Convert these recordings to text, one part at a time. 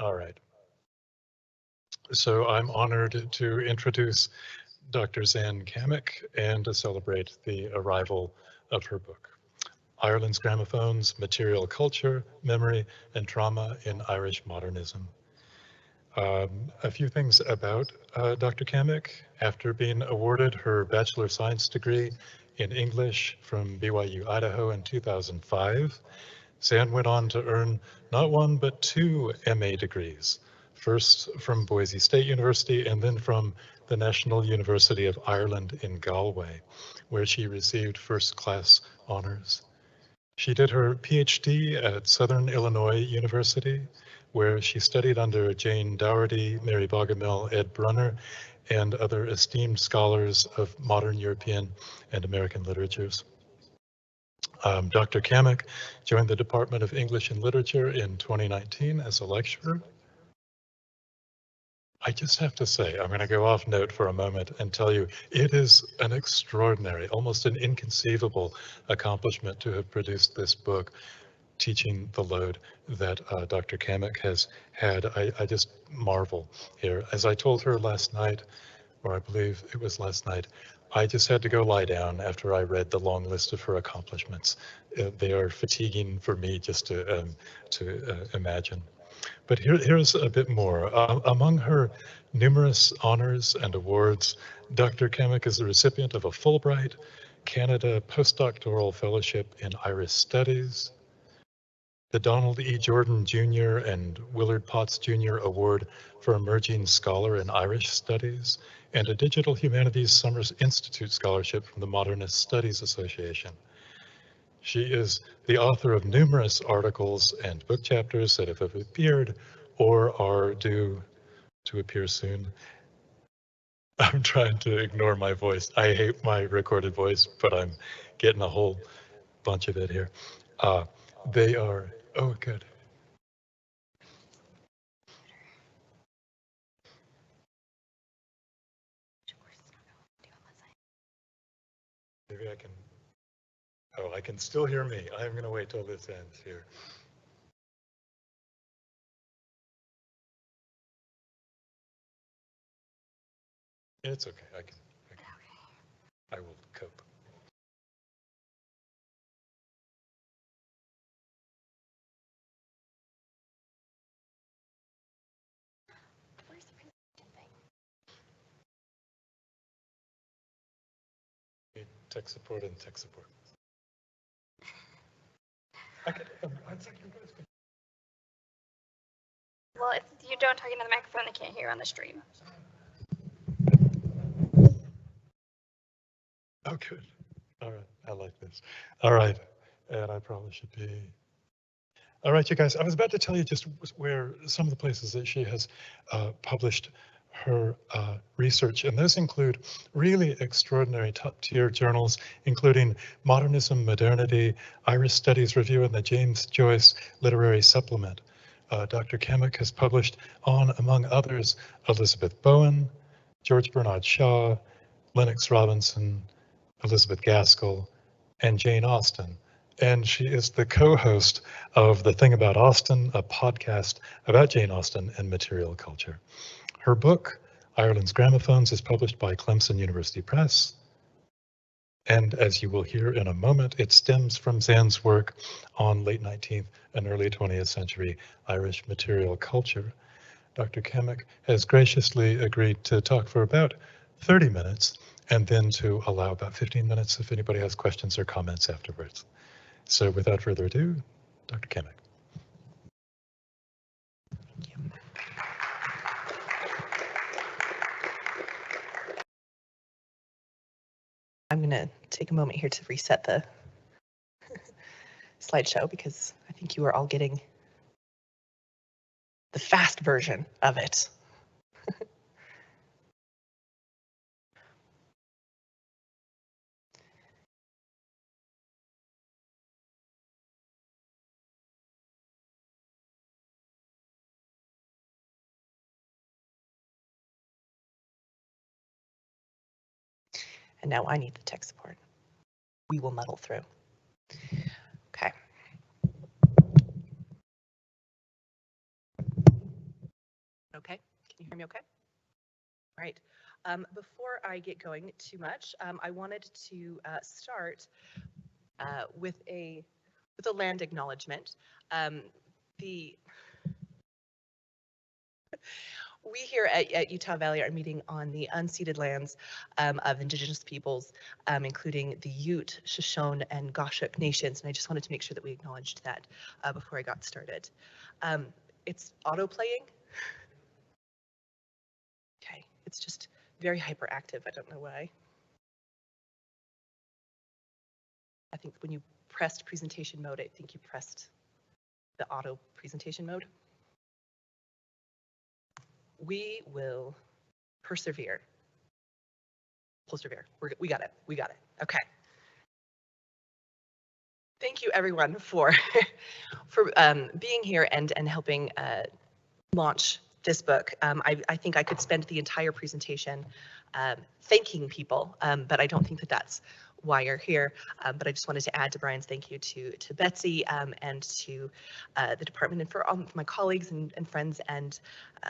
All right. So I'm honored to introduce Dr. Zan Cammack and to celebrate the arrival of her book, Ireland's Gramophones, Material Culture, Memory, and Trauma in Irish Modernism. A few things about Dr. Cammack. After being awarded her Bachelor of Science degree in English from BYU, Idaho in 2005, Zan went on to earn not one but two MA degrees, first from Boise State University and then from the National University of Ireland in Galway, where she received first-class honors. She did her PhD at Southern Illinois University, where she studied under Jane Dougherty, Mary Bogomil, Ed Brunner, and other esteemed scholars of modern European and American literatures. Dr. Cammack joined the Department of English and Literature in 2019 as a lecturer. I just have to say, I'm going to go off note for a moment and tell you it is an extraordinary, almost an inconceivable accomplishment to have produced this book, Teaching the Load, that Dr. Cammack has had. I just marvel here. As I told her last night, or I believe it was last night, I just had to go lie down after I read the long list of her accomplishments. They are fatiguing for me just to imagine. But here's a bit more. Among her numerous honors and awards, Dr. Cammack is the recipient of a Fulbright Canada Postdoctoral Fellowship in Irish Studies, the Donald E. Jordan Jr. and Willard Potts Jr. Award for Emerging Scholar in Irish Studies, and a Digital Humanities Summers Institute Scholarship from the Modernist Studies Association. She is the author of numerous articles and book chapters that have appeared or are due to appear soon. I'm trying to ignore my voice. I hate my recorded voice, but I'm getting a whole bunch of it here. They are, oh, good. Maybe I can, oh, I can still hear me. I'm going to wait till this ends here. It's okay. I will cope. Tech support and tech support. I think you guys can. Well, if you don't talk into the microphone, they can't hear on the stream. Oh, good. All right. I like this. All right. And I probably should be. All right, you guys, I was about to tell you just where some of the places that she has published her research, and those include really extraordinary top-tier journals, including Modernism, Modernity, Irish Studies Review, and the James Joyce Literary Supplement. Dr. Cammack has published on, among others, Elizabeth Bowen, George Bernard Shaw, Lennox Robinson, Elizabeth Gaskell, and Jane Austen. And she is the co-host of The Thing About Austen, a podcast about Jane Austen and material culture. Her book, Ireland's Gramophones, is published by Clemson University Press. And as you will hear in a moment, it stems from Zan's work on late 19th and early 20th century Irish material culture. Dr. Cammack has graciously agreed to talk for about 30 minutes and then to allow about 15 minutes if anybody has questions or comments afterwards. So without further ado, Dr. Cammack. Thank you. I'm going to take a moment here to reset the slideshow because I think you are all getting the fast version of it. And now I need the tech support. We will muddle through. Okay. Okay, can you hear me okay? All right. Before I get going too much, I wanted to start with a land acknowledgement. We here at Utah Valley are meeting on the unceded lands of Indigenous peoples, including the Ute, Shoshone, and Goshawk nations, and I just wanted to make sure that we acknowledged that before I got started. It's auto-playing. Okay, it's just very hyperactive. I don't know why. I think when you pressed presentation mode, I think you pressed the auto presentation mode. We will persevere. We got it. We got it. Okay. Thank you, everyone, for being here and helping launch this book. I think I could spend the entire presentation thanking people, but I don't think that that's why you're here. But I just wanted to add to Brian's thank you to Betsy and to the department and for all my colleagues and friends and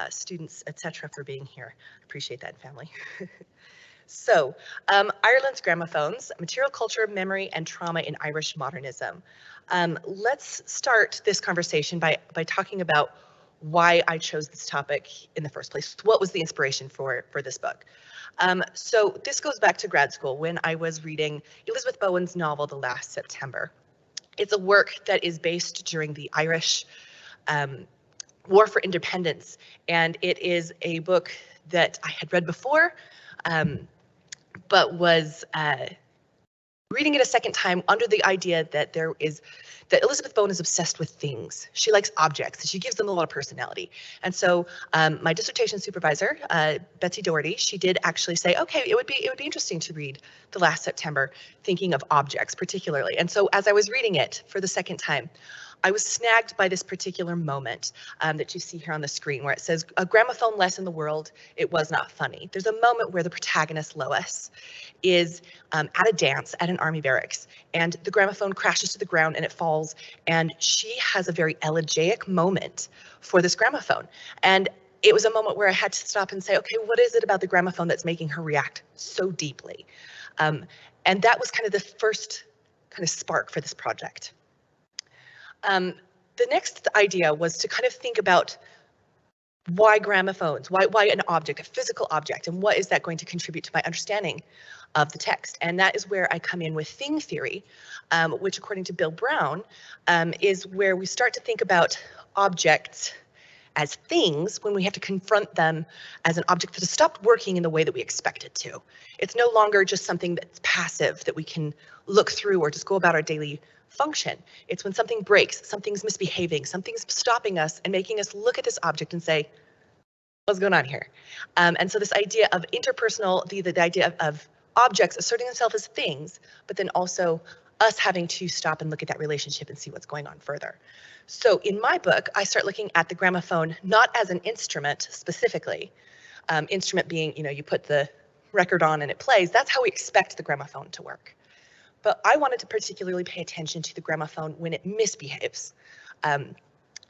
students, etc., for being here. I appreciate that, family. So, Ireland's Gramophones, Material Culture, Memory, and Trauma in Irish Modernism. Let's start this conversation by talking about why I chose this topic in the first place. What was the inspiration for this book? So this goes back to grad school when I was reading Elizabeth Bowen's novel, The Last September. It's a work that is based during the Irish War for Independence, and it is a book that I had read before, but was reading it a second time under the idea that that Elizabeth Bowen is obsessed with things. She likes objects, and she gives them a lot of personality. And so my dissertation supervisor, Betsy Doherty, she did actually say, okay, it would be interesting to read The Last September, thinking of objects particularly. And so as I was reading it for the second time, I was snagged by this particular moment that you see here on the screen where it says, a gramophone less in the world, it was not funny. There's a moment where the protagonist, Lois, is at a dance at an army barracks, and the gramophone crashes to the ground and it falls, and she has a very elegiac moment for this gramophone. And it was a moment where I had to stop and say, okay, what is it about the gramophone that's making her react so deeply? And that was kind of the first kind of spark for this project. The next idea was to kind of think about why gramophones, why an object, a physical object, and what is that going to contribute to my understanding of the text? And that is where I come in with thing theory, which according to Bill Brown, is where we start to think about objects as things when we have to confront them as an object that has stopped working in the way that we expect it to. It's no longer just something that's passive that we can look through or just go about our daily function. It's when something breaks, something's misbehaving, something's stopping us and making us look at this object and say, what's going on here? And so this idea of interpersonal, the idea of objects asserting themselves as things, but then also us having to stop and look at that relationship and see what's going on further. So in my book, I start looking at the gramophone not as an instrument specifically, instrument being, you put the record on and it plays. That's how we expect the gramophone to work. But I wanted to particularly pay attention to the gramophone when it misbehaves. I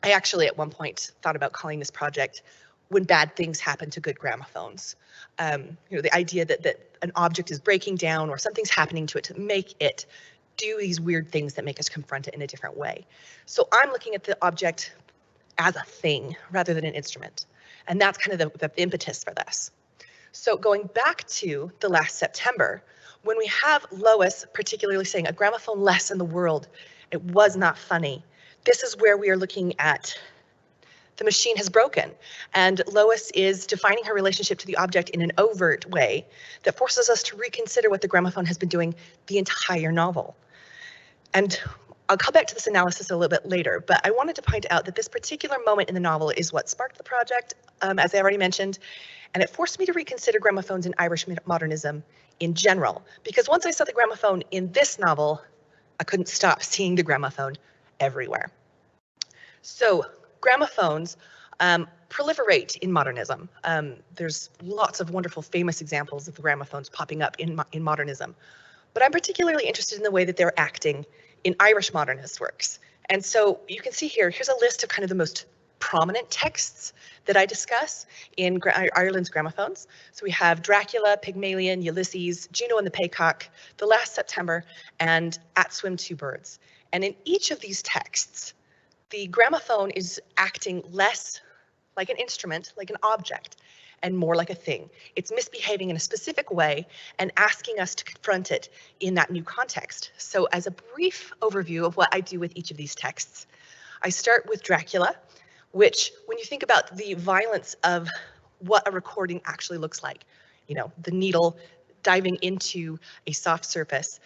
actually at one point thought about calling this project When Bad Things Happen to Good Gramophones. The idea that an object is breaking down or something's happening to it to make it do these weird things that make us confront it in a different way. So I'm looking at the object as a thing rather than an instrument. And that's kind of the impetus for this. So going back to The Last September, when we have Lois particularly saying a gramophone less in the world, it was not funny. This is where we are looking at the machine has broken, and Lois is defining her relationship to the object in an overt way that forces us to reconsider what the gramophone has been doing the entire novel. And I'll come back to this analysis a little bit later, but I wanted to point out that this particular moment in the novel is what sparked the project, as I already mentioned, and it forced me to reconsider gramophones in Irish modernism in general, because once I saw the gramophone in this novel, I couldn't stop seeing the gramophone everywhere. So gramophones proliferate in modernism. There's lots of wonderful famous examples of the gramophones popping up in modernism, but I'm particularly interested in the way that they're acting in Irish modernist works. And so you can see here's a list of kind of the most prominent texts that I discuss in Ireland's Gramophones. So we have Dracula, Pygmalion, Ulysses, Juno and the Paycock, The Last September, and At Swim Two Birds. And in each of these texts, the gramophone is acting less like an instrument, like an object, and more like a thing. It's misbehaving in a specific way and asking us to confront it in that new context. So as a brief overview of what I do with each of these texts, I start with Dracula, which when you think about the violence of what a recording actually looks like, you know, the needle diving into a soft surface,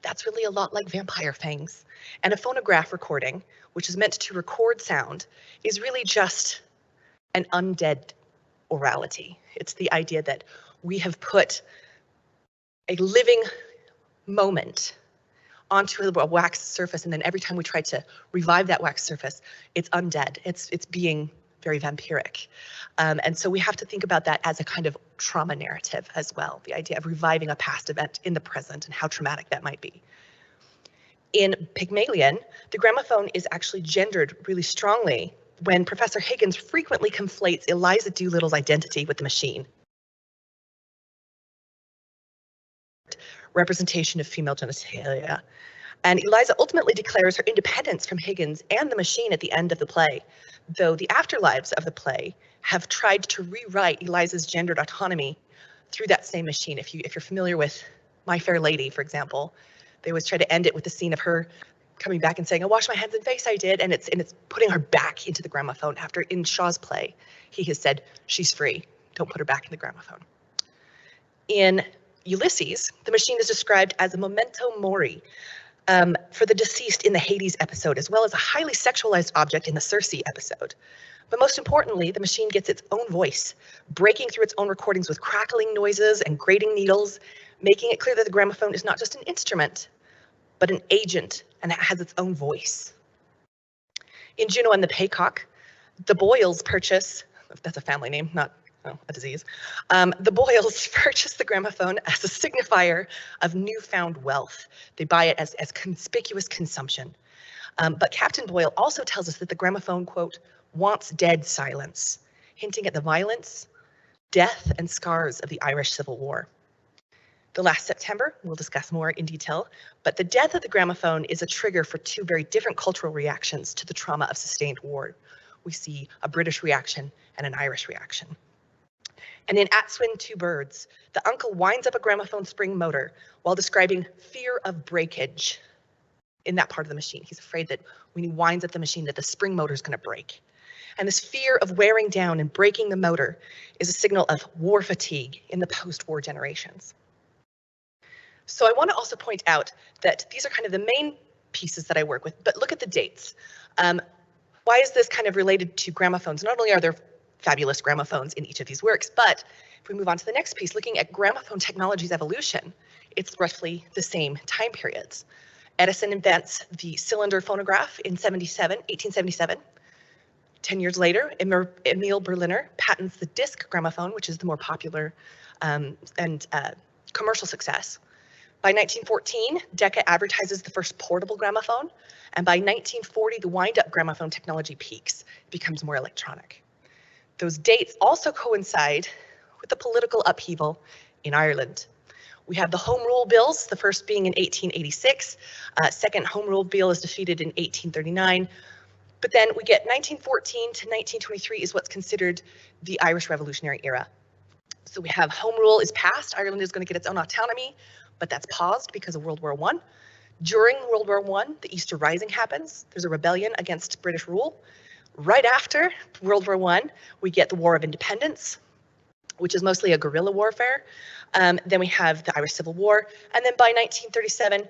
that's really a lot like vampire fangs. And a phonograph recording, which is meant to record sound, is really just an undead orality. It's the idea that we have put a living moment onto a wax surface, and then every time we try to revive that wax surface, it's undead. It's being very vampiric. And so we have to think about that as a kind of trauma narrative as well, the idea of reviving a past event in the present and how traumatic that might be. In Pygmalion, the gramophone is actually gendered really strongly when Professor Higgins frequently conflates Eliza Doolittle's identity with the machine. Representation of female genitalia. And Eliza ultimately declares her independence from Higgins and the machine at the end of the play, though the afterlives of the play have tried to rewrite Eliza's gendered autonomy through that same machine. If you're familiar with My Fair Lady, for example, they always try to end it with the scene of her coming back and saying, "I washed my hands and face, I did," and it's putting her back into the gramophone. After in Shaw's play, he has said, "She's free, don't put her back in the gramophone." In Ulysses, the machine is described as a memento mori for the deceased in the Hades episode, as well as a highly sexualized object in the Circe episode. But most importantly, the machine gets its own voice, breaking through its own recordings with crackling noises and grating needles, making it clear that the gramophone is not just an instrument, but an agent, and it has its own voice. In Juno and the Paycock, the Boyles purchase, that's a family name, not a disease, the Boyles purchase the gramophone as a signifier of newfound wealth. They buy it as conspicuous consumption. But Captain Boyle also tells us that the gramophone, quote, wants dead silence, hinting at the violence, death, and scars of the Irish Civil War. The Last September, we'll discuss more in detail, but the death of the gramophone is a trigger for two very different cultural reactions to the trauma of sustained war. We see a British reaction and an Irish reaction. And in At Swim Two Birds, the uncle winds up a gramophone spring motor while describing fear of breakage in that part of the machine. He's afraid that when he winds up the machine that the spring motor is going to break. And this fear of wearing down and breaking the motor is a signal of war fatigue in the post-war generations. So I want to also point out that these are kind of the main pieces that I work with, but look at the dates. Why is this kind of related to gramophones? Not only are there fabulous gramophones in each of these works, but if we move on to the next piece, looking at gramophone technology's evolution, it's roughly the same time periods. Edison invents the cylinder phonograph in 1877. 10 years later, Emil Berliner patents the disc gramophone, which is the more popular and commercial success. By 1914, Decca advertises the first portable gramophone, and by 1940, the wind-up gramophone technology peaks. It becomes more electronic. Those dates also coincide with the political upheaval in Ireland. We have the Home Rule Bills, the first being in 1886. Second Home Rule Bill is defeated in 1839. But then we get 1914 to 1923 is what's considered the Irish Revolutionary era. So we have Home Rule is passed. Ireland is going to get its own autonomy, but that's paused because of World War I. During World War I, the Easter Rising happens. There's a rebellion against British rule. Right after World War I, we get the War of Independence, which is mostly a guerrilla warfare. Then we have the Irish Civil War. And then by 1937,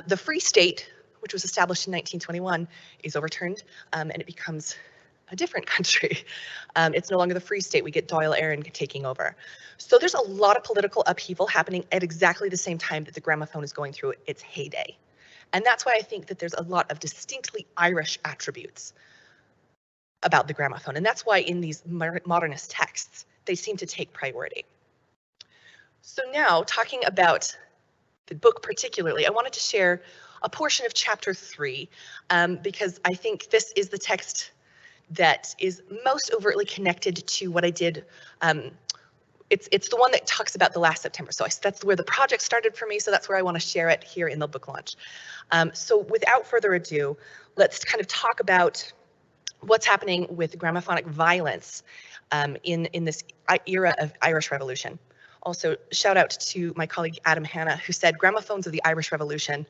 the Free State, which was established in 1921, is overturned and it becomes a different country. It's no longer the Free State. We get Dáil Éireann taking over. So there's a lot of political upheaval happening at exactly the same time that the gramophone is going through its heyday. And that's why I think that there's a lot of distinctly Irish attributes about the gramophone. And that's why in these modernist texts, they seem to take priority. So now talking about the book particularly, I wanted to share a portion of chapter 3 because I think this is the text that is most overtly connected to what I did. It's the one that talks about the last September. So that's where the project started for me. So that's where I want to share it here in the book launch. So without further ado, let's kind of talk about what's happening with gramophonic violence in this era of Irish Revolution. Also, shout out to my colleague Adam Hanna, who said Gramophones of the Irish Revolution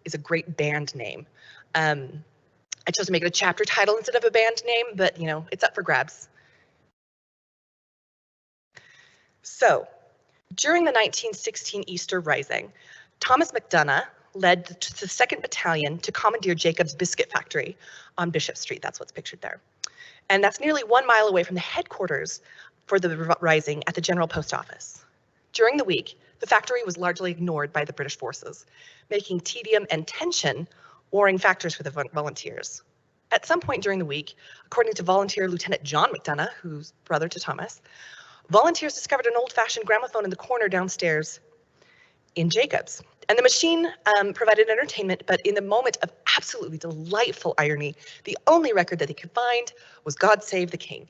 is a great band name. I chose to make it a chapter title instead of a band name, but you know, it's up for grabs. So, during the 1916 Easter Rising, Thomas MacDonagh led the 2nd Battalion to commandeer Jacob's Biscuit Factory on Bishop Street. That's what's pictured there. And that's nearly 1 mile away from the headquarters for the Rising at the General Post Office. During the week, the factory was largely ignored by the British forces, making tedium and tension warring factors for the volunteers. At some point during the week, according to volunteer Lieutenant John MacDonagh, who's brother to Thomas, volunteers discovered an old-fashioned gramophone in the corner downstairs in Jacob's. And the machine provided entertainment, but in the moment of absolutely delightful irony, the only record that they could find was God Save the King.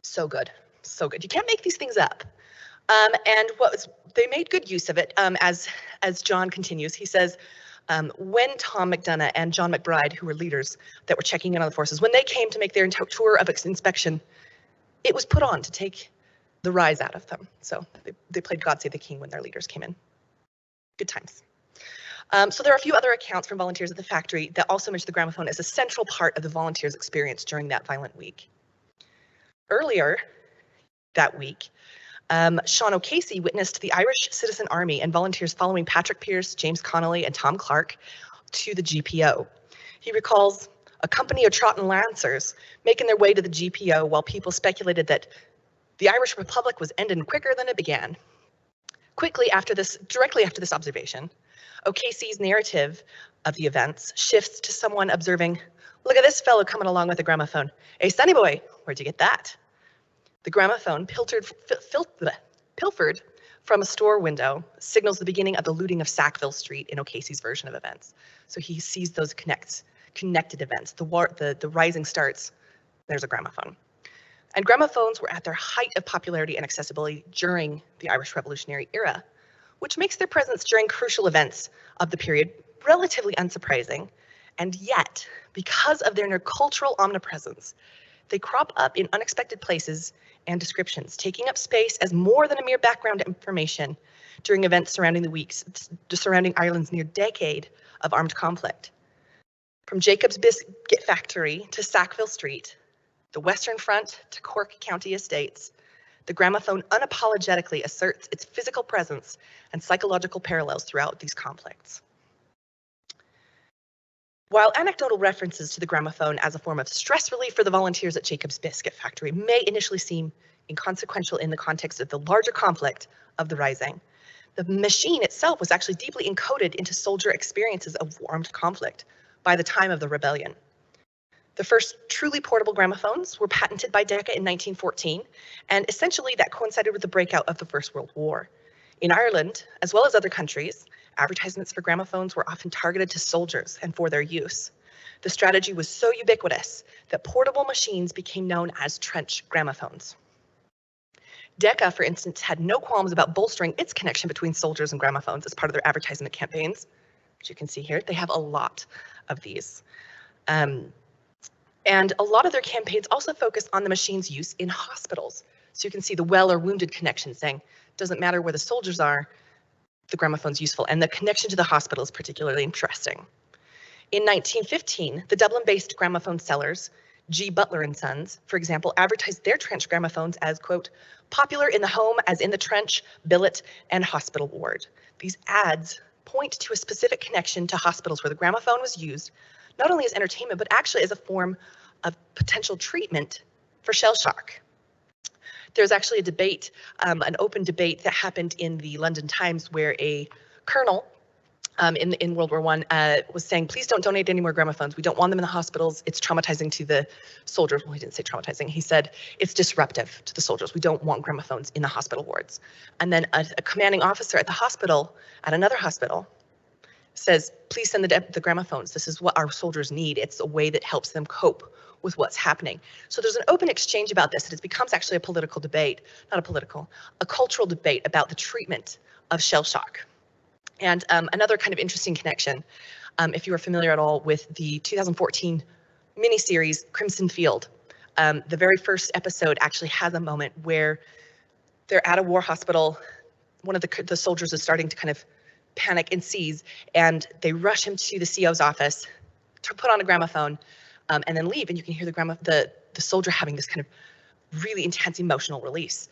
So good, so good. You can't make these things up. And they made good use of it. As John continues, he says, when Tom MacDonagh and John McBride, who were leaders that were checking in on the forces, when they came to make their tour of inspection, it was put on to take the rise out of them. So they played God Save the King when their leaders came in. Good times. So there are a few other accounts from volunteers at the factory that also mention the gramophone as a central part of the volunteers' experience during that violent week. Earlier that week, Sean O'Casey witnessed the Irish Citizen Army and volunteers following Patrick Pearse, James Connolly, and Tom Clark to the GPO. He recalls a company of Trotton Lancers making their way to the GPO while people speculated that the Irish Republic was ending quicker than it began. Directly after this observation, O'Casey's narrative of the events shifts to someone observing, "Look at this fellow coming along with a gramophone. Hey, sonny boy, where'd you get that?" The gramophone, pilfered from a store window, signals the beginning of the looting of Sackville Street in O'Casey's version of events. So he sees those connected events. The rising starts, there's a gramophone. And gramophones were at their height of popularity and accessibility during the Irish Revolutionary era, which makes their presence during crucial events of the period relatively unsurprising. And yet, because of their cultural omnipresence, they crop up in unexpected places and descriptions, taking up space as more than a mere background information during events surrounding Ireland's near decade of armed conflict. From Jacob's Biscuit Factory to Sackville Street, the Western Front to Cork County Estates, the gramophone unapologetically asserts its physical presence and psychological parallels throughout these conflicts. While anecdotal references to the gramophone as a form of stress relief for the volunteers at Jacob's Biscuit Factory may initially seem inconsequential in the context of the larger conflict of the Rising, the machine itself was actually deeply encoded into soldier experiences of armed conflict by the time of the rebellion. The first truly portable gramophones were patented by Decca in 1914, and essentially that coincided with the breakout of the First World War. In Ireland, as well as other countries, advertisements for gramophones were often targeted to soldiers and for their use. The strategy was so ubiquitous that portable machines became known as trench gramophones. Decca, for instance, had no qualms about bolstering its connection between soldiers and gramophones as part of their advertisement campaigns, which you can see here. They have a lot of these. And a lot of their campaigns also focus on the machine's use in hospitals. So you can see the well or wounded connection saying, doesn't matter where the soldiers are, the gramophone's useful. And the connection to the hospital is particularly interesting. In 1915, the Dublin-based gramophone sellers, G. Butler & Sons, for example, advertised their trench gramophones as, quote, popular in the home as in the trench, billet, and hospital ward. These ads point to a specific connection to hospitals where the gramophone was used not only as entertainment, but actually as a form of potential treatment for shell shock. There's actually a debate, an open debate that happened in the London Times where a colonel in World War I was saying, please don't donate any more gramophones. We don't want them in the hospitals. It's traumatizing to the soldiers. Well, he didn't say traumatizing. He said it's disruptive to the soldiers. We don't want gramophones in the hospital wards. And then a commanding officer at the hospital, at another hospital, says, please send the gramophones. This is what our soldiers need. It's a way that helps them cope with what's happening. So there's an open exchange about this, and it becomes actually a political debate, a cultural debate about the treatment of shell shock. And another kind of interesting connection, if you are familiar at all with the 2014 miniseries Crimson Field, the very first episode actually has a moment where they're at a war hospital. One of the soldiers is starting to kind of panic and seize, and they rush him to the CO's office to put on a gramophone and then leave. And you can hear the soldier having this kind of really intense emotional release.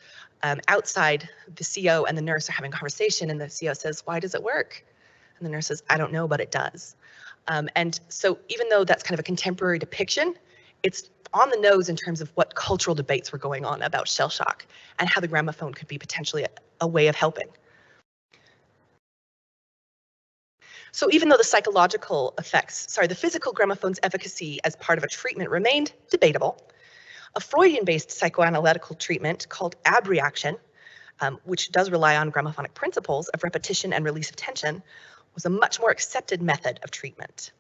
Outside, the CO and the nurse are having a conversation, and the CO says, "Why does it work?" And the nurse says, "I don't know, but it does." And so even though that's kind of a contemporary depiction, it's on the nose in terms of what cultural debates were going on about shell shock and how the gramophone could be potentially a way of helping. So even though the the physical gramophone's efficacy as part of a treatment remained debatable, a Freudian-based psychoanalytical treatment called abreaction, which does rely on gramophonic principles of repetition and release of tension, was a much more accepted method of treatment.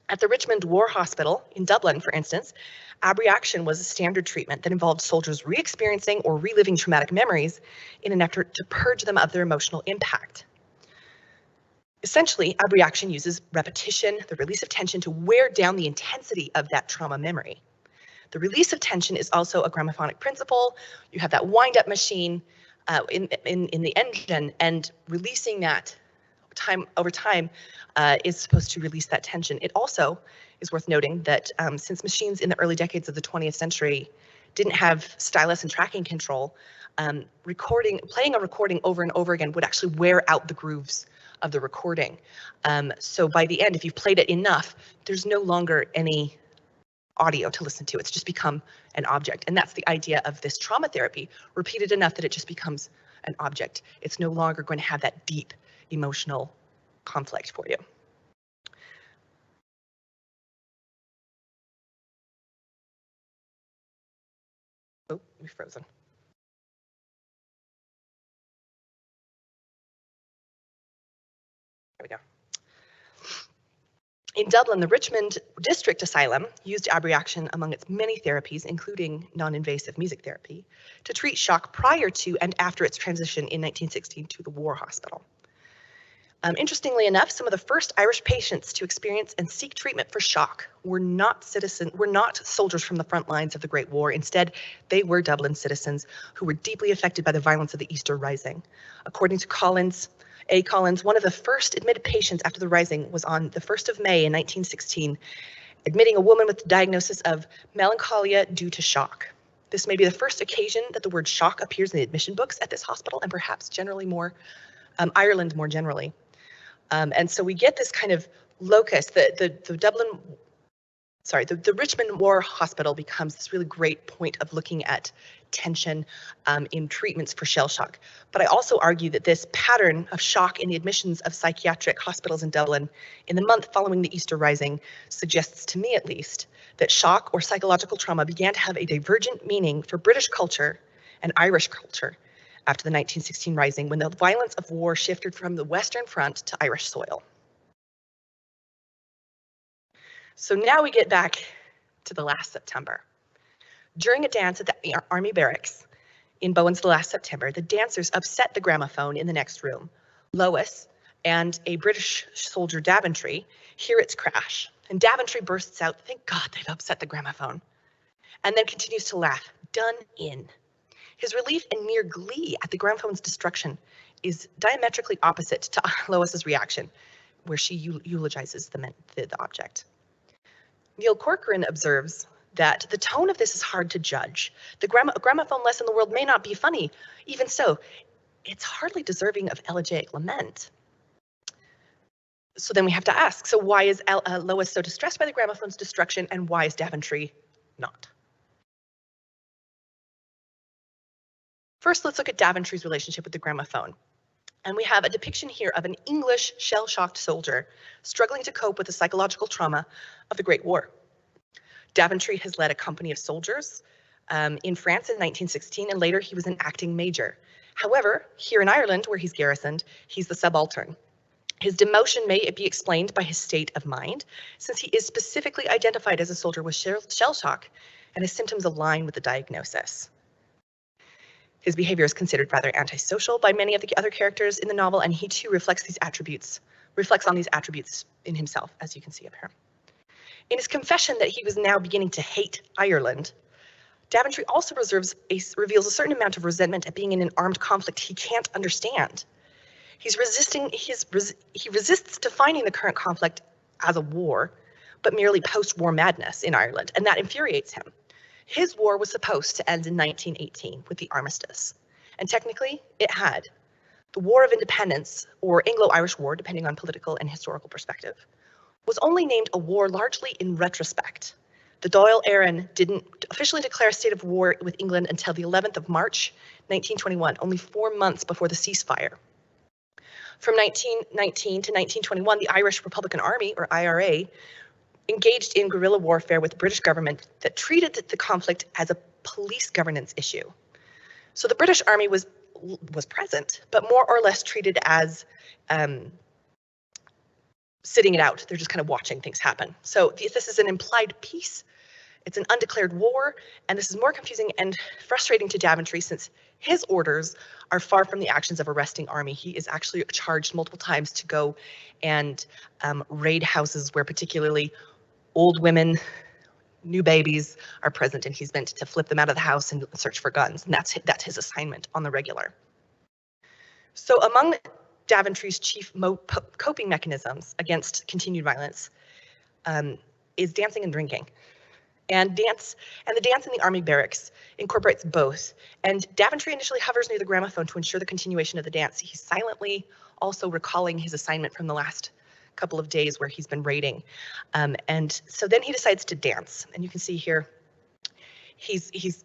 At the Richmond War Hospital in Dublin, for instance, abreaction was a standard treatment that involved soldiers re-experiencing or reliving traumatic memories in an effort to purge them of their emotional impact. Essentially, abreaction uses repetition, the release of tension, to wear down the intensity of that trauma memory. The release of tension is also a gramophonic principle. You have that wind-up machine in the engine, and releasing that over time is supposed to release that tension. It also is worth noting that since machines in the early decades of the 20th century didn't have stylus and tracking control, playing a recording over and over again would actually wear out the grooves of the recording. So by the end, if you've played it enough, there's no longer any audio to listen to. It's just become an object. And that's the idea of this trauma therapy, repeated enough that it just becomes an object. It's no longer going to have that deep emotional conflict for you. Oh, we've frozen. There we go. In Dublin, the Richmond District Asylum used abreaction among its many therapies, including non-invasive music therapy, to treat shock prior to and after its transition in 1916 to the War Hospital. Interestingly enough, some of the first Irish patients to experience and seek treatment for shock were not soldiers from the front lines of the Great War. Instead, they were Dublin citizens who were deeply affected by the violence of the Easter Rising. According to Collins, one of the first admitted patients after the Rising was on the 1st of May in 1916, admitting a woman with the diagnosis of melancholia due to shock. This may be the first occasion that the word shock appears in the admission books at this hospital, and perhaps Ireland more generally. And so we get this kind of locus, the Richmond War Hospital becomes this really great point of looking at tension in treatments for shell shock. But I also argue that this pattern of shock in the admissions of psychiatric hospitals in Dublin in the month following the Easter Rising suggests, to me at least, that shock or psychological trauma began to have a divergent meaning for British culture and Irish culture after the 1916 Rising, when the violence of war shifted from the Western Front to Irish soil. So now we get back to the last September. During a dance at the Army Barracks in Bowen's the last September, the dancers upset the gramophone in the next room. Lois and a British soldier, Daventry, hear its crash, and Daventry bursts out, "Thank God they've upset the gramophone," and then continues to laugh, "Done in." His relief and near glee at the gramophone's destruction is diametrically opposite to Lois's reaction, where she eulogizes the object. Neil Corcoran observes that the tone of this is hard to judge. A gramophone less in the world may not be funny. Even so, it's hardly deserving of elegiac lament. So then we have to ask, so why is Lois so distressed by the gramophone's destruction, and why is Daventry not? First, let's look at Daventry's relationship with the gramophone. And we have a depiction here of an English shell-shocked soldier struggling to cope with the psychological trauma of the Great War. Daventry has led a company of soldiers in France in 1916, and later he was an acting major. However, here in Ireland, where he's garrisoned, he's the subaltern. His demotion may be explained by his state of mind, since he is specifically identified as a soldier with shell shock, and his symptoms align with the diagnosis. His behavior is considered rather antisocial by many of the other characters in the novel, and he too reflects on these attributes in himself, as you can see up here. In his confession that he was now beginning to hate Ireland, Daventry also reveals a certain amount of resentment at being in an armed conflict he can't understand. He resists defining the current conflict as a war, but merely post-war madness in Ireland, and that infuriates him. His war was supposed to end in 1918 with the armistice, and technically it had. The War of Independence, or Anglo-Irish War, depending on political and historical perspective, was only named a war largely in retrospect. The Dáil Éireann didn't officially declare a state of war with England until the 11th of March, 1921, only 4 months before the ceasefire. From 1919 to 1921, the Irish Republican Army, or IRA, engaged in guerrilla warfare with the British government that treated the conflict as a police governance issue. So the British Army was present, but more or less treated as sitting it out. They're just kind of watching things happen. So this is an implied peace. It's an undeclared war, and this is more confusing and frustrating to Daventry since his orders are far from the actions of a resting army. He is actually charged multiple times to go and raid houses where particularly old women, new babies are present, and he's meant to flip them out of the house and search for guns, and that's his assignment on the regular. So among Daventry's chief coping mechanisms against continued violence is dancing and drinking. And the dance in the army barracks incorporates both. And Daventry initially hovers near the gramophone to ensure the continuation of the dance. He's silently also recalling his assignment from the last couple of days where he's been raiding. And so then he decides to dance. And you can see here, he's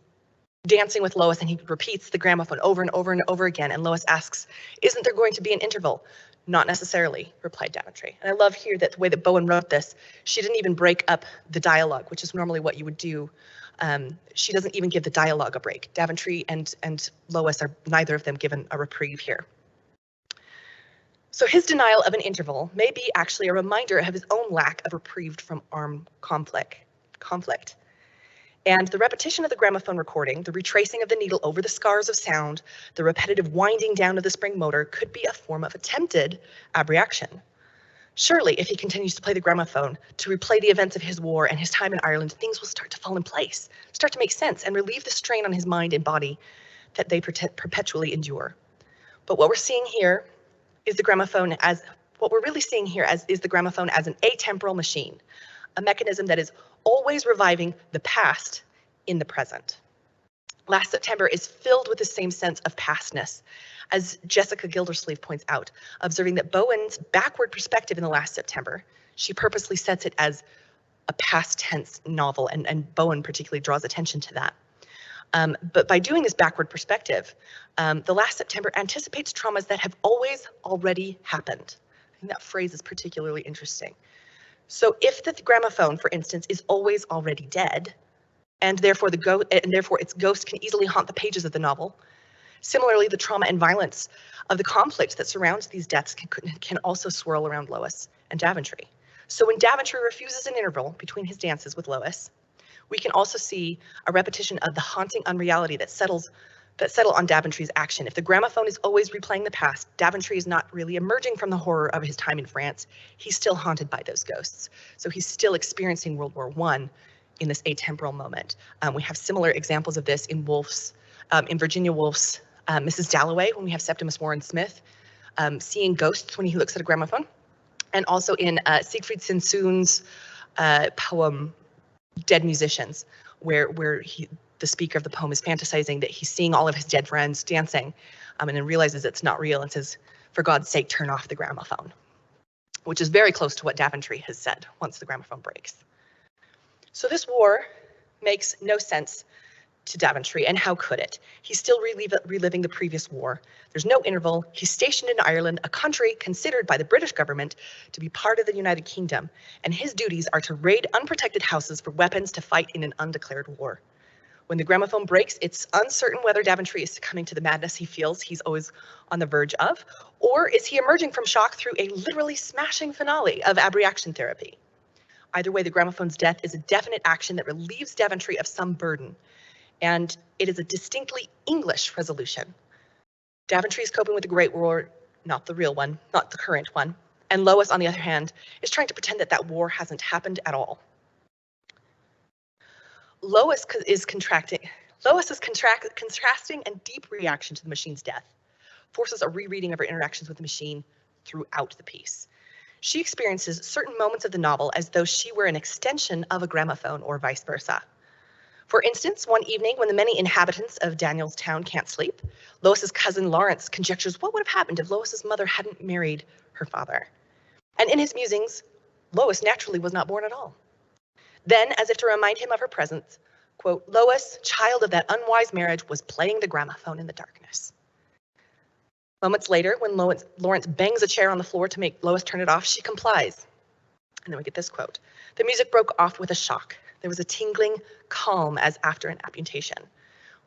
dancing with Lois, and he repeats the gramophone over and over and over again. And Lois asks, "Isn't there going to be an interval?" "Not necessarily," replied Daventry. And I love here that the way that Bowen wrote this, she didn't even break up the dialogue, which is normally what you would do. She doesn't even give the dialogue a break. Daventry and Lois are neither of them given a reprieve here. So his denial of an interval may be actually a reminder of his own lack of reprieve from armed conflict. And the repetition of the gramophone recording, the retracing of the needle over the scars of sound, the repetitive winding down of the spring motor could be a form of attempted abreaction. Surely, if he continues to play the gramophone, to replay the events of his war and his time in Ireland, things will start to fall in place, start to make sense, and relieve the strain on his mind and body that they perpetually endure. But what we're seeing here is the gramophone as, is the gramophone as an atemporal machine, a mechanism that is always reviving the past in the present. Last September is filled with the same sense of pastness, as Jessica Gildersleeve points out, observing that Bowen's backward perspective in the Last September, she purposely sets it as a past tense novel, and Bowen particularly draws attention to that. But by doing this backward perspective, the Last September anticipates traumas that have always already happened. I think that phrase is particularly interesting. So if the gramophone, for instance, is always already dead, and therefore its ghost can easily haunt the pages of the novel, similarly, the trauma and violence of the conflict that surrounds these deaths can also swirl around Lois and Daventry. So when Daventry refuses an interval between his dances with Lois, we can also see a repetition of the haunting unreality that settle on Daventry's action. If the gramophone is always replaying the past, Daventry is not really emerging from the horror of his time in France. He's still haunted by those ghosts. So he's still experiencing World War I in this atemporal moment. We have similar examples of this in Virginia Woolf's Mrs. Dalloway, when we have Septimus Warren Smith seeing ghosts when he looks at a gramophone, and also in Siegfried Sassoon's poem Dead Musicians, where the speaker of the poem is fantasizing that he's seeing all of his dead friends dancing, and then realizes it's not real and says, "For God's sake, turn off the gramophone," which is very close to what Daventry has said once the gramophone breaks. So this war makes no sense to Daventry, and how could it? He's still reliving the previous war. There's no interval. He's stationed in Ireland, a country considered by the British government to be part of the United Kingdom, and his duties are to raid unprotected houses for weapons to fight in an undeclared war. When the gramophone breaks, it's uncertain whether Daventry is succumbing to the madness he feels he's always on the verge of, or is he emerging from shock through a literally smashing finale of abreaction therapy. Either way, the gramophone's death is a definite action that relieves Daventry of some burden, and it is a distinctly English resolution. Daventry is coping with the Great War, not the real one, not the current one, and Lois, on the other hand, is trying to pretend that that war hasn't happened at all. Lois is contrasting and deep reaction to the machine's death, forces a rereading of her interactions with the machine throughout the piece. She experiences certain moments of the novel as though she were an extension of a gramophone or vice versa. For instance, one evening when the many inhabitants of Daniel's town can't sleep, Lois's cousin Lawrence conjectures what would have happened if Lois's mother hadn't married her father. And in his musings, Lois naturally was not born at all. Then, as if to remind him of her presence, quote, Lois, child of that unwise marriage, was playing the gramophone in the darkness. Moments later, when Lawrence bangs a chair on the floor to make Lois turn it off, she complies. And then we get this quote. The music broke off with a shock. There was a tingling calm as after an amputation.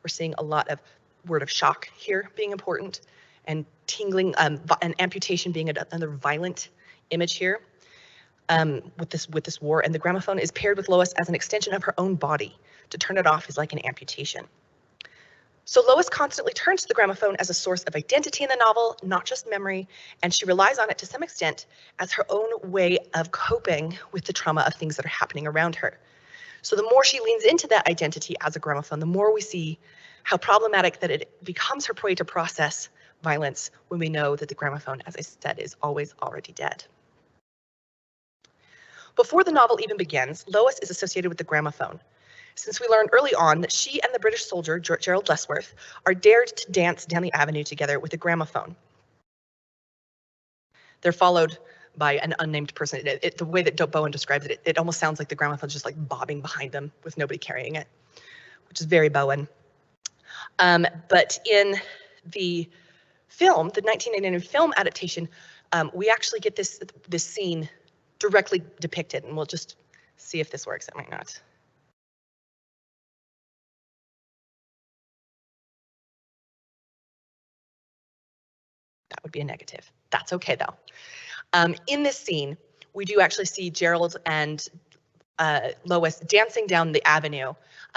We're seeing a lot of word of shock here being important, and tingling, an amputation being another violent image here. With this war, and the gramophone is paired with Lois as an extension of her own body. To turn it off is like an amputation. So Lois constantly turns to the gramophone as a source of identity in the novel, not just memory, and she relies on it to some extent as her own way of coping with the trauma of things that are happening around her. So the more she leans into that identity as a gramophone, the more we see how problematic that it becomes her prey to process violence when we know that the gramophone, as I said, is always already dead. Before the novel even begins, Lois is associated with the gramophone, since we learn early on that she and the British soldier, Gerald Lessworth, are dared to dance down the avenue together with a gramophone. They're followed by an unnamed person. The way that Bowen describes it, it almost sounds like the gramophone's just like bobbing behind them with nobody carrying it, which is very Bowen. But in the film, the 1989 film adaptation, we actually get this scene directly depicted, and we'll just see if this works. It might not. That would be a negative. That's okay though. In this scene, we do actually see Gerald and Lois dancing down the avenue.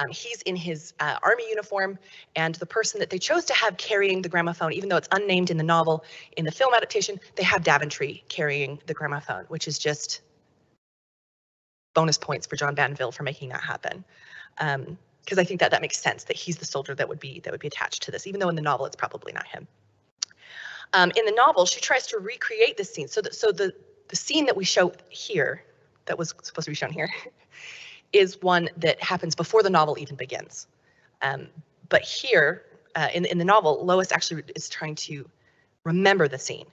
He's in his army uniform, and the person that they chose to have carrying the gramophone, even though it's unnamed in the novel, in the film adaptation, they have Daventry carrying the gramophone, which is just bonus points for John Banville for making that happen. Because I think that makes sense that he's the soldier that would be attached to this, even though in the novel it's probably not him. In the novel, she tries to recreate this scene. So the scene that we show here, that was supposed to be shown here, is one that happens before the novel even begins. But here, in the novel, Lois actually is trying to remember the scene.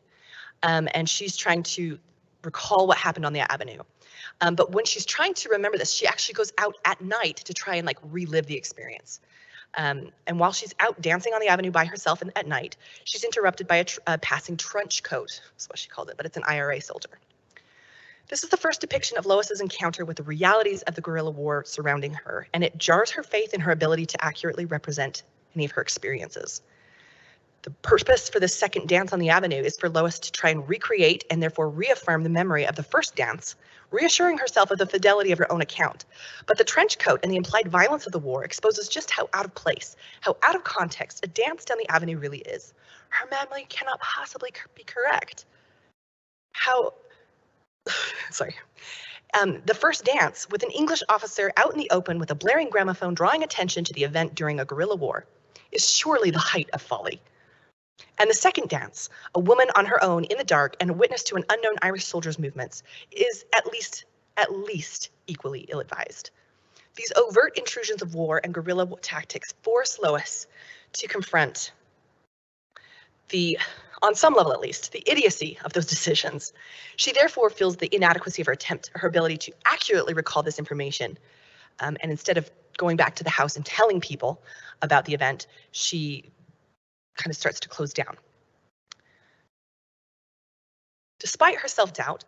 And she's trying to recall what happened on the avenue. But when she's trying to remember this, she actually goes out at night to try and like relive the experience. And while she's out dancing on the avenue by herself at night, she's interrupted by a passing trench coat, is what she called it, but it's an IRA soldier. This is the first depiction of Lois's encounter with the realities of the guerrilla war surrounding her, and it jars her faith in her ability to accurately represent any of her experiences. The purpose for this second dance on the avenue is for Lois to try and recreate and therefore reaffirm the memory of the first dance, reassuring herself of the fidelity of her own account. But the trench coat and the implied violence of the war exposes just how out of place, how out of context a dance down the avenue really is. Her memory cannot possibly be correct. The first dance, with an English officer out in the open with a blaring gramophone drawing attention to the event during a guerrilla war, is surely the height of folly. And the second dance, a woman on her own in the dark and a witness to an unknown Irish soldier's movements, is at least equally ill-advised. These overt intrusions of war and guerrilla tactics force Lois to confront on some level at least, the idiocy of those decisions. She therefore feels the inadequacy of her ability to accurately recall this information. And instead of going back to the house and telling people about the event, she kind of starts to close down. Despite her self-doubt,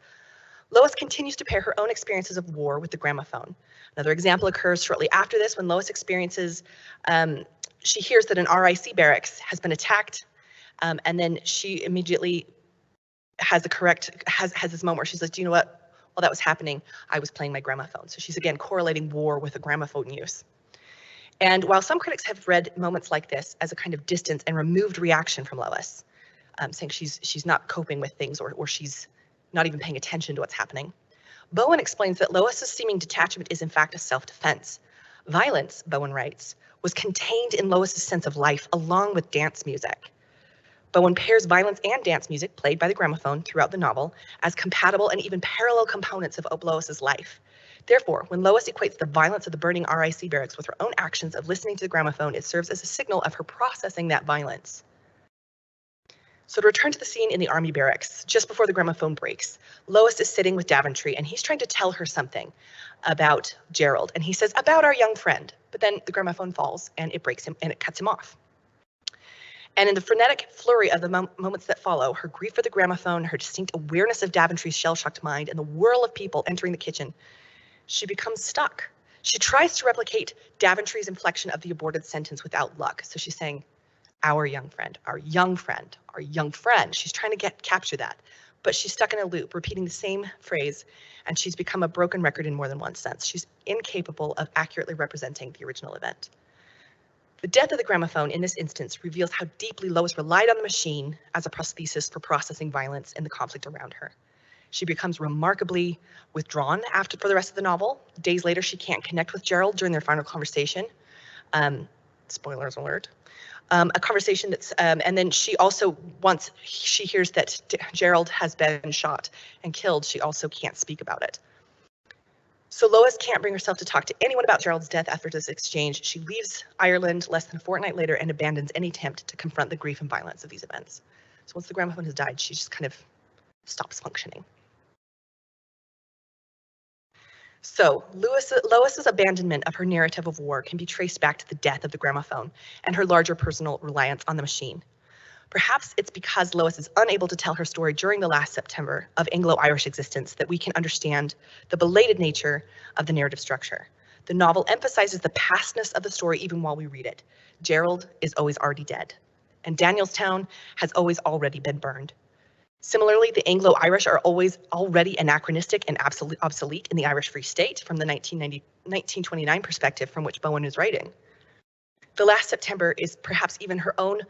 Lois continues to pair her own experiences of war with the gramophone. Another example occurs shortly after this when Lois experiences, she hears that an RIC barracks has been attacked, and then she immediately has this moment where she says, do you know what? While that was happening, I was playing my gramophone. So she's again correlating war with a gramophone use. And while some critics have read moments like this as a kind of distant and removed reaction from Lois, saying she's not coping with things or she's not even paying attention to what's happening, Bowen explains that Lois's seeming detachment is in fact a self-defense. Violence, Bowen writes, was contained in Lois's sense of life along with dance music. Bowen pairs violence and dance music played by the gramophone throughout the novel as compatible and even parallel components of Lois's life. Therefore, when Lois equates the violence of the burning RIC barracks with her own actions of listening to the gramophone, it serves as a signal of her processing that violence. So to return to the scene in the army barracks, just before the gramophone breaks, Lois is sitting with Daventry and he's trying to tell her something about Gerald. And he says, about our young friend, but then the gramophone falls and it breaks him and it cuts him off. And in the frenetic flurry of the moments that follow, her grief for the gramophone, her distinct awareness of Daventry's shell-shocked mind, and the whirl of people entering the kitchen, she becomes stuck. She tries to replicate Daventry's inflection of the aborted sentence without luck. So she's saying, our young friend, our young friend, our young friend. She's trying to capture that, but she's stuck in a loop, repeating the same phrase, and she's become a broken record in more than one sense. She's incapable of accurately representing the original event. The death of the gramophone in this instance reveals how deeply Lois relied on the machine as a prosthesis for processing violence and the conflict around her. She becomes remarkably withdrawn for the rest of the novel. Days later, she can't connect with Gerald during their final conversation. Spoilers alert. A conversation that's, and then she also, once she hears that Gerald has been shot and killed, she also can't speak about it. So Lois can't bring herself to talk to anyone about Gerald's death after this exchange. She leaves Ireland less than a fortnight later and abandons any attempt to confront the grief and violence of these events. So once the gramophone has died, she just kind of stops functioning. So Lois's abandonment of her narrative of war can be traced back to the death of the gramophone and her larger personal reliance on the machine. Perhaps it's because Lois is unable to tell her story during the last September of Anglo-Irish existence that we can understand the belated nature of the narrative structure. The novel emphasizes the pastness of the story even while we read it. Gerald is always already dead, and Danielstown has always already been burned. Similarly, the Anglo-Irish are always already anachronistic and obsolete in the Irish Free State from the 1929 perspective from which Bowen is writing. The last September is perhaps even her own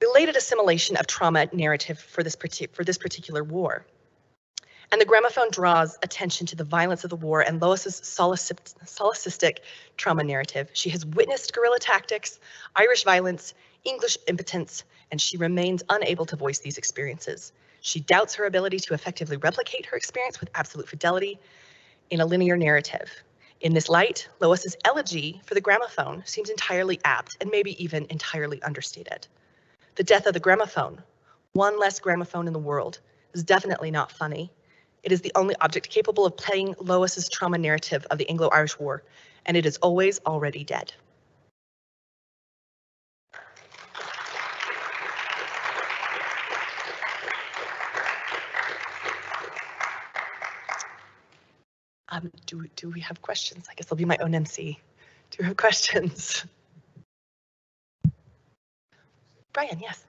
belated assimilation of trauma narrative for this particular war. And the gramophone draws attention to the violence of the war and Lois's solipsistic trauma narrative. She has witnessed guerrilla tactics, Irish violence, English impotence, and she remains unable to voice these experiences. She doubts her ability to effectively replicate her experience with absolute fidelity in a linear narrative. In this light, Lois's elegy for the gramophone seems entirely apt and maybe even entirely understated. The death of the gramophone, one less gramophone in the world, is definitely not funny. It is the only object capable of playing Lois's trauma narrative of the Anglo-Irish War, and it is always already dead. Do we have questions? I guess I'll be my own MC. Do you have questions? Brian, yes.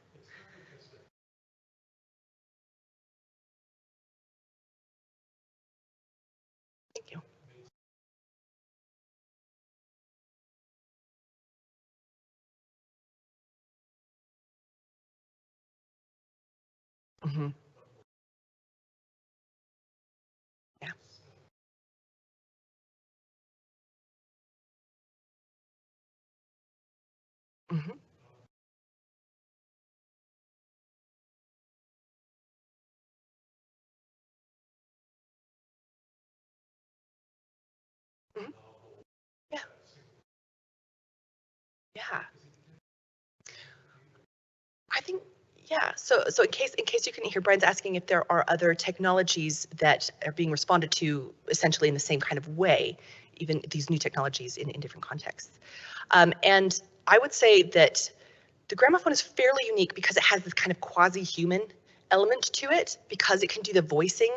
Thank you. Mm-hmm. Yeah. Mm-hmm. Mm-hmm. Yeah. Yeah. I think, yeah. So in case you couldn't hear, Brian's asking if there are other technologies that are being responded to essentially in the same kind of way, even these new technologies in different contexts. And I would say that the gramophone is fairly unique because it has this kind of quasi-human element to it, because it can do the voicing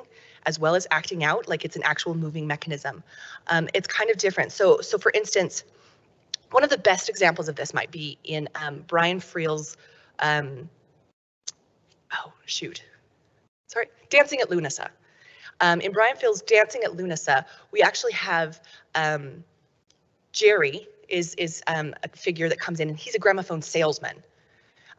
as well as acting out, like it's an actual moving mechanism. It's kind of different. So for instance, one of the best examples of this might be in Brian Friel's, Dancing at Lunasa. In Brian Friel's Dancing at Lunasa, we actually have Jerry is a figure that comes in, and he's a gramophone salesman.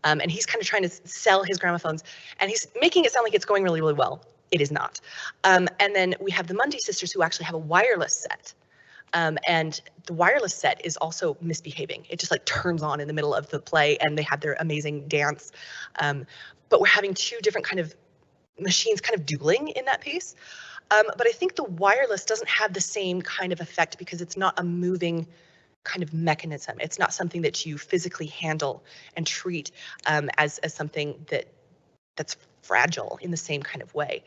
And he's kind of trying to sell his gramophones, and he's making it sound like it's going really, really well. It is not. And then we have the Mundy sisters, who actually have a wireless set. And the wireless set is also misbehaving. It just like turns on in the middle of the play, and they have their amazing dance. But we're having two different kind of machines kind of dueling in that piece. But I think the wireless doesn't have the same kind of effect because it's not a moving kind of mechanism. It's not something that you physically handle and treat as something that's fragile in the same kind of way.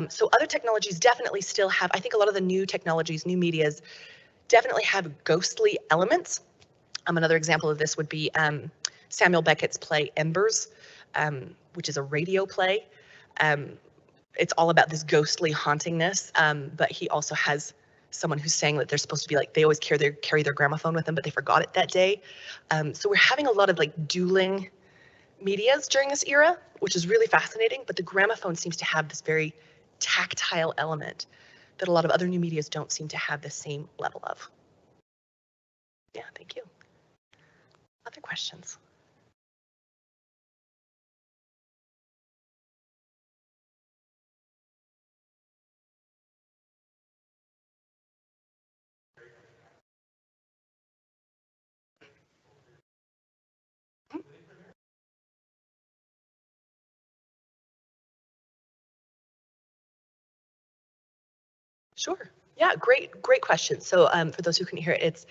So other technologies definitely still have, I think a lot of the new technologies, new medias, definitely have ghostly elements. Another example of this would be Samuel Beckett's play Embers, which is a radio play. It's all about this ghostly hauntingness, but he also has someone who's saying that they're supposed to be like, they always carry their gramophone with them, but they forgot it that day. So we're having a lot of like dueling medias during this era, which is really fascinating, but the gramophone seems to have this very tactile element that a lot of other new medias don't seem to have the same level of. Yeah, thank you. Other questions? Sure. Yeah, great question. So for those who couldn't hear it, it's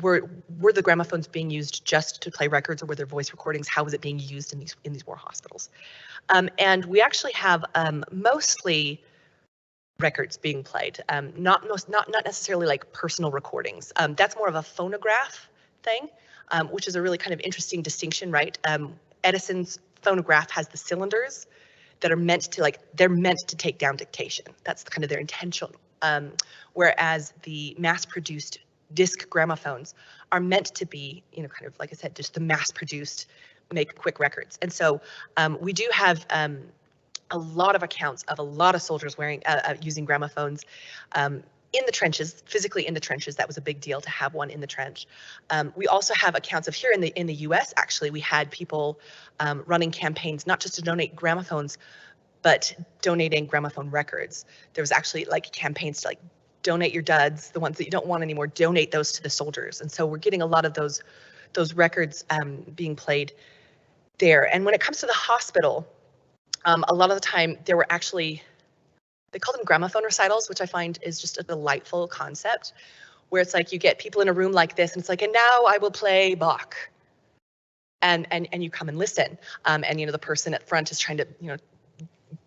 were the gramophones being used just to play records, or were there voice recordings? How was it being used in these war hospitals? And we actually have mostly records being played, not necessarily like personal recordings. That's more of a phonograph thing, which is a really kind of interesting distinction, right? Edison's phonograph has the cylinders that are meant to they're meant to take down dictation. That's kind of their intention. Whereas the mass-produced disc gramophones are meant to be, kind of like I said, just the mass-produced, make quick records. And so we do have a lot of accounts of a lot of soldiers using gramophones in the trenches, physically in the trenches. That was a big deal to have one in the trench. We also have accounts of here in the U.S. Actually, we had people running campaigns not just to donate gramophones, but donating gramophone records. There was actually like campaigns to like donate your duds, the ones that you don't want anymore, donate those to the soldiers. And so we're getting a lot of those records being played there. And when it comes to the hospital, a lot of the time there were actually, they call them gramophone recitals, which I find is just a delightful concept, where it's like you get people in a room like this, and it's like, and now I will play Bach, and you come and listen, and the person at front is trying to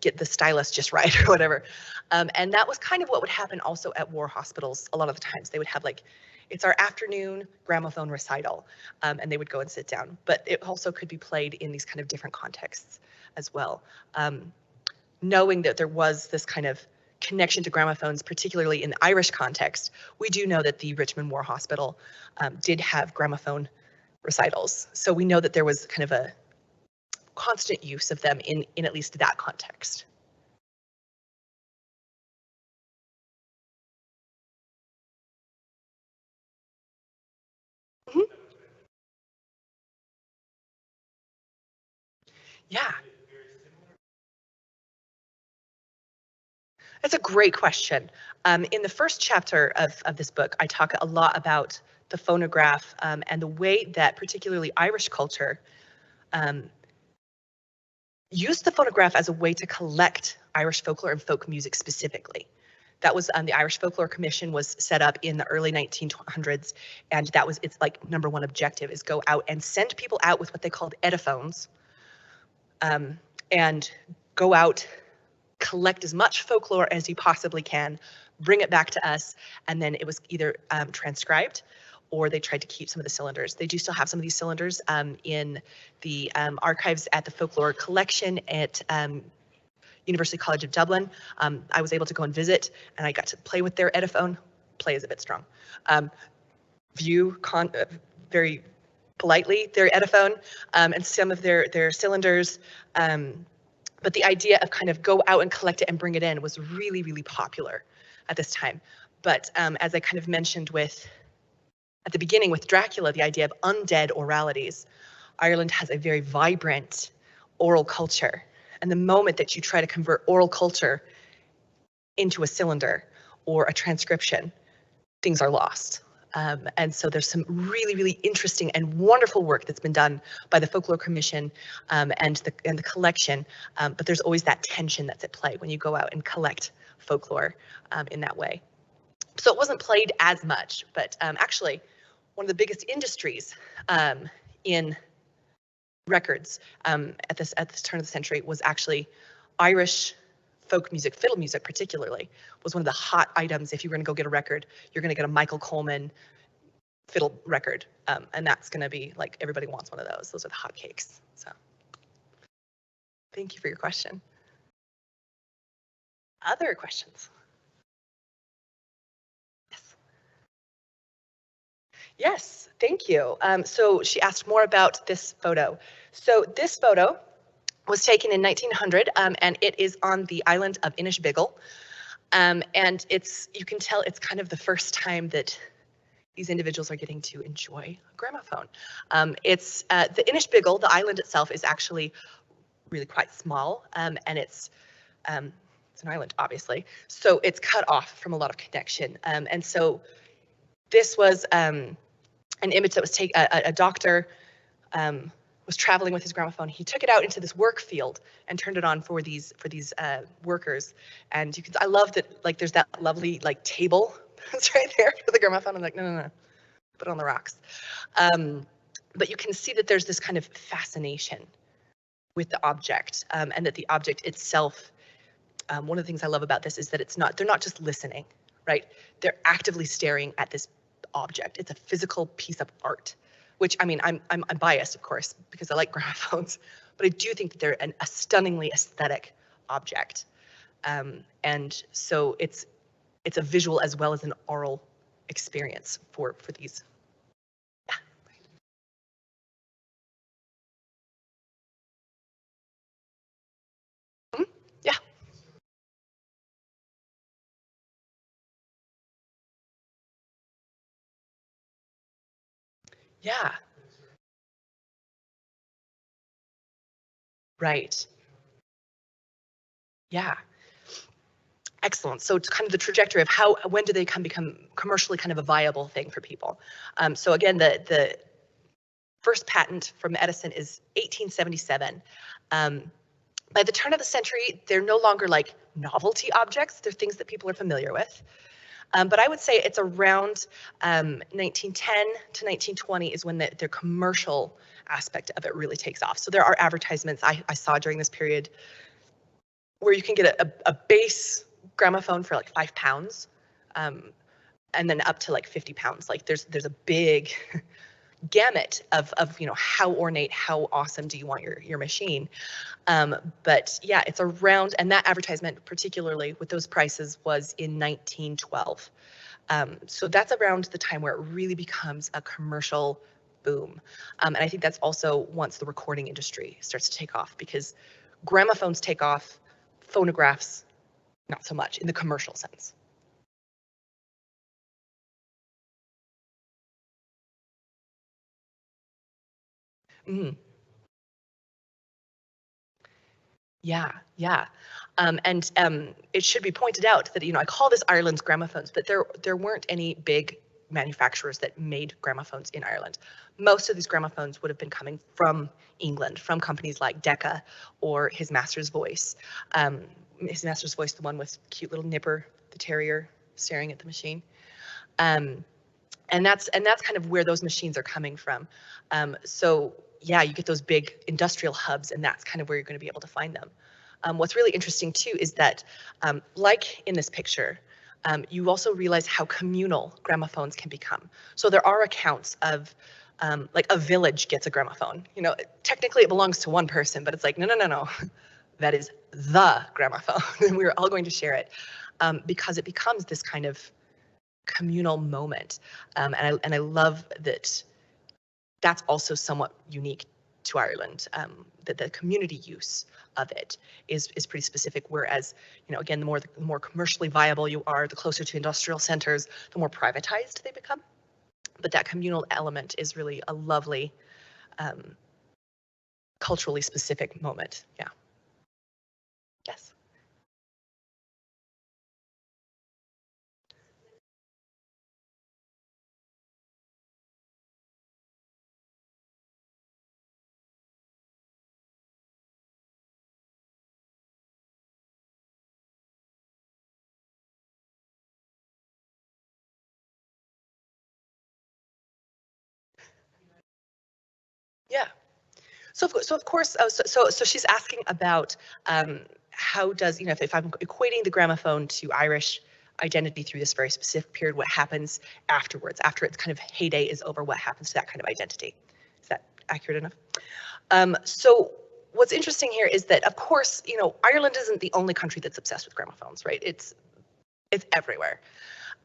get the stylus just right or whatever, and that was kind of what would happen also at war hospitals. A lot of the times they would have like, it's our afternoon gramophone recital, and they would go and sit down. But it also could be played in these kind of different contexts as well. Knowing that there was this kind of connection to gramophones, particularly in the Irish context, we do know that the Richmond War Hospital did have gramophone recitals. So we know that there was kind of a constant use of them in at least that context. Mm-hmm. Yeah. That's a great question. In the first chapter of this book, I talk a lot about the phonograph and the way that particularly Irish culture used the phonograph as a way to collect Irish folklore and folk music specifically. That was the Irish Folklore Commission was set up in the early 1900s, and that was its like #1 objective, is go out and send people out with what they called ediphones, and go out, collect as much folklore as you possibly can, bring it back to us, and then it was either transcribed, or they tried to keep some of the cylinders. They do still have some of these cylinders in the archives at the folklore collection at University College of Dublin. I was able to go and visit, and I got to play with their Ediphone. Play is a bit strong. View very politely their Ediphone and some of their cylinders. But the idea of kind of go out and collect it and bring it in was really, really popular at this time. But as I kind of mentioned at the beginning with Dracula, the idea of undead oralities, Ireland has a very vibrant oral culture. And the moment that you try to convert oral culture into a cylinder or a transcription, things are lost. And so there's some really, really interesting and wonderful work that's been done by the Folklore Commission and the collection. But there's always that tension that's at play when you go out and collect folklore in that way. So it wasn't played as much, but actually one of the biggest industries in records at this turn of the century was actually Irish folk music. Fiddle music particularly was one of the hot items. If you were going to go get a record, you're going to get a Michael Coleman fiddle record, and that's going to be like everybody wants one of those. Those are the hot cakes. So thank you for your question. Other questions? Yes. Yes, thank you. So she asked more about this photo. So this photo was taken in 1900, and it is on the island of Inishbiggle. And you can tell it's kind of the first time that these individuals are getting to enjoy a gramophone. It's the Inishbiggle, the island itself, is actually really quite small, and it's an island, obviously. So it's cut off from a lot of connection. And so this was an image that was taken. A doctor was traveling with his gramophone. He took it out into this work field and turned it on for these workers. And you can, I love that, like, there's that lovely like table that's right there for the gramophone. I'm like, no, put it on the rocks. But you can see that there's this kind of fascination with the object, and that the object itself, one of the things I love about this is that they're not just listening, right? They're actively staring at this object. It's a physical piece of art. Which, I mean, I'm biased, of course, because I like gramophones, but I do think that they're a stunningly aesthetic object. And so it's a visual as well as an oral experience for these. Yeah. Yeah. Yeah. Right. Yeah. Excellent. So it's kind of the trajectory of when do they become commercially kind of a viable thing for people. So again, the first patent from Edison is 1877. By the turn of the century, they're no longer like novelty objects. They're things that people are familiar with. But I would say it's around 1910 to 1920 is when their commercial aspect of it really takes off. So there are advertisements I saw during this period where you can get a base gramophone for like £5, and then up to like £50. Like there's a big gamut of how ornate, how awesome do you want your machine. But yeah, it's around, and that advertisement particularly with those prices was in 1912. So that's around the time where it really becomes a commercial boom. And I think that's also once the recording industry starts to take off, because gramophones take off, phonographs not so much in the commercial sense. Mm. Yeah. And it should be pointed out that, I call this Ireland's gramophones, but there weren't any big manufacturers that made gramophones in Ireland. Most of these gramophones would have been coming from England, from companies like Decca or His Master's Voice. His Master's Voice, the one with cute little Nipper, the terrier, staring at the machine. And that's kind of where those machines are coming from. So yeah, you get those big industrial hubs, and that's kind of where you're going to be able to find them. What's really interesting too is that, like in this picture, you also realize how communal gramophones can become. So there are accounts of like a village gets a gramophone. Technically it belongs to one person, but it's like, no. that is the gramophone, and we're all going to share it, because it becomes this kind of communal moment. And I love that that's also somewhat unique to Ireland, that the community use of it is pretty specific, whereas, you know, again, the more commercially viable you are, the closer to industrial centers, the more privatized they become. But that communal element is really a lovely, culturally specific moment. Yeah. Yes. Yeah. So of course, so she's asking about, how does, you know, if I'm equating the gramophone to Irish identity through this very specific period, what happens afterwards, after its kind of heyday is over, what happens to that kind of identity? Is that accurate enough? So what's interesting here is that, of course, you know, Ireland isn't the only country that's obsessed with gramophones, right? It's everywhere.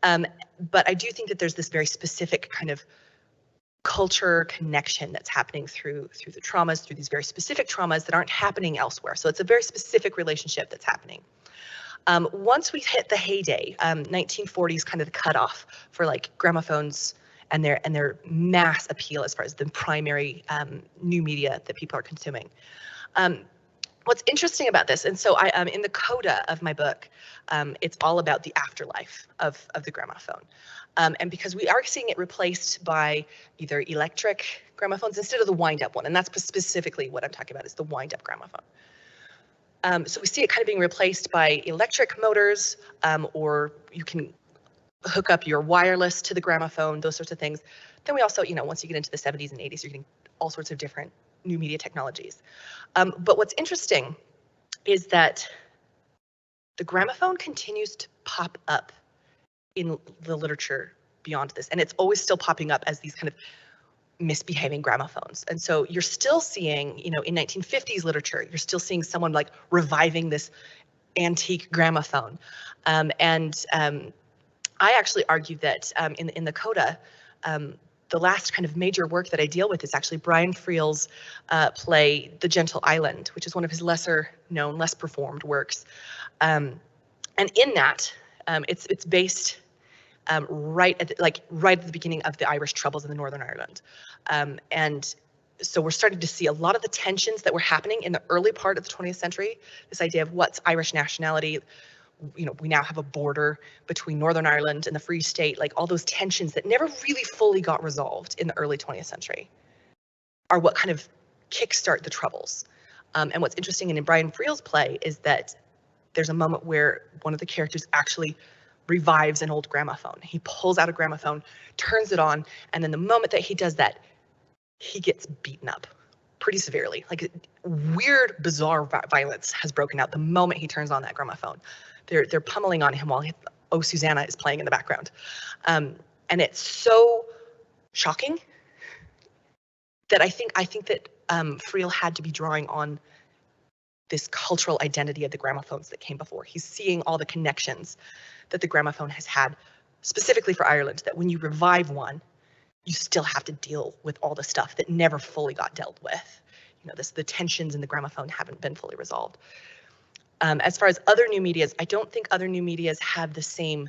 But I do think that there's this very specific kind of culture connection that's happening through the traumas, through these very specific traumas that aren't happening elsewhere. So it's a very specific relationship that's happening. Once we hit the heyday, 1940s kind of the cutoff for like gramophones and their mass appeal as far as the primary new media that people are consuming. What's interesting about this, and so I in the coda of my book, it's all about the afterlife of the gramophone. And because we are seeing it replaced by either electric gramophones instead of the wind-up one, and that's specifically what I'm talking about, is the wind-up gramophone. So we see it kind of being replaced by electric motors, or you can hook up your wireless to the gramophone, those sorts of things. Then we also, you know, once you get into the 70s and 80s, you're getting all sorts of different new media technologies. But what's interesting is that the gramophone continues to pop up in the literature beyond this, and it's always still popping up as these kind of misbehaving gramophones. And so you're still seeing, you know, in 1950s literature, you're still seeing someone like reviving this antique gramophone. I actually argue that in the coda, the last kind of major work that I deal with is actually Brian Friel's play, The Gentle Island, which is one of his lesser known, less performed works. And in that, it's based right at the beginning of the Irish Troubles in the Northern Ireland. And so we're starting to see a lot of the tensions that were happening in the early part of the 20th century, this idea of what's Irish nationality. You know, we now have a border between Northern Ireland and the Free State, like all those tensions that never really fully got resolved in the early 20th century are what kind of kickstart the Troubles. And what's interesting in Brian Friel's play is that there's a moment where one of the characters actually revives an old gramophone. He pulls out a gramophone, turns it on, and then the moment that he does that, he gets beaten up pretty severely. Like weird, bizarre violence has broken out the moment he turns on that gramophone. They're pummeling on him while Oh Susanna is playing in the background. And it's so shocking that I think that Friel had to be drawing on this cultural identity of the gramophones that came before. He's seeing all the connections that the gramophone has had, specifically for Ireland, that when you revive one, you still have to deal with all the stuff that never fully got dealt with. You know, the tensions in the gramophone haven't been fully resolved. As far as other new medias, I don't think other new medias have the same.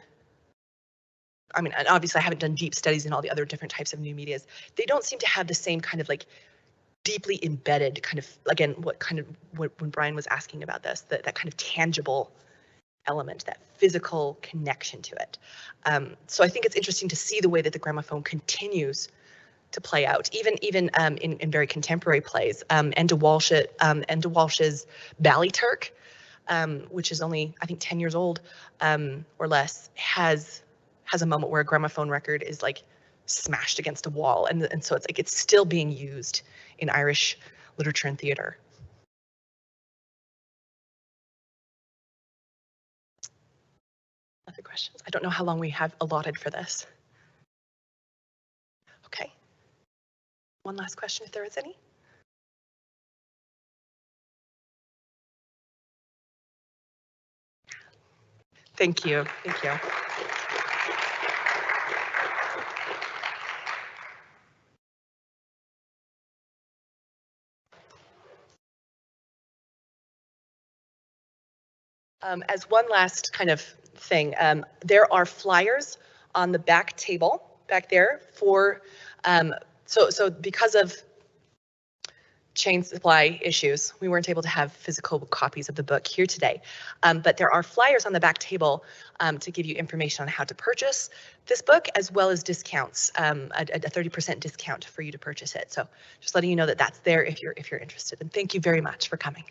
I mean, and obviously I haven't done deep studies in all the other different types of new medias. They don't seem to have the same kind of like deeply embedded kind of, again, when Brian was asking about this, that kind of tangible element, that physical connection to it. So I think it's interesting to see the way that the gramophone continues to play out, even in very contemporary plays. Enda Walsh's Ballyturk, which is only, I think, 10 years old or less, has a moment where a gramophone record is like smashed against a wall, and so it's like it's still being used in Irish literature and theater. Other questions? I don't know how long we have allotted for this. Okay. One last question if there is any. Thank you. Thank you. As one last kind of thing, there are flyers on the back table back there for, so because of chain supply issues, we weren't able to have physical copies of the book here today. But there are flyers on the back table to give you information on how to purchase this book, as well as discounts, a 30% discount for you to purchase it. So just letting you know that that's there if you're interested. And thank you very much for coming.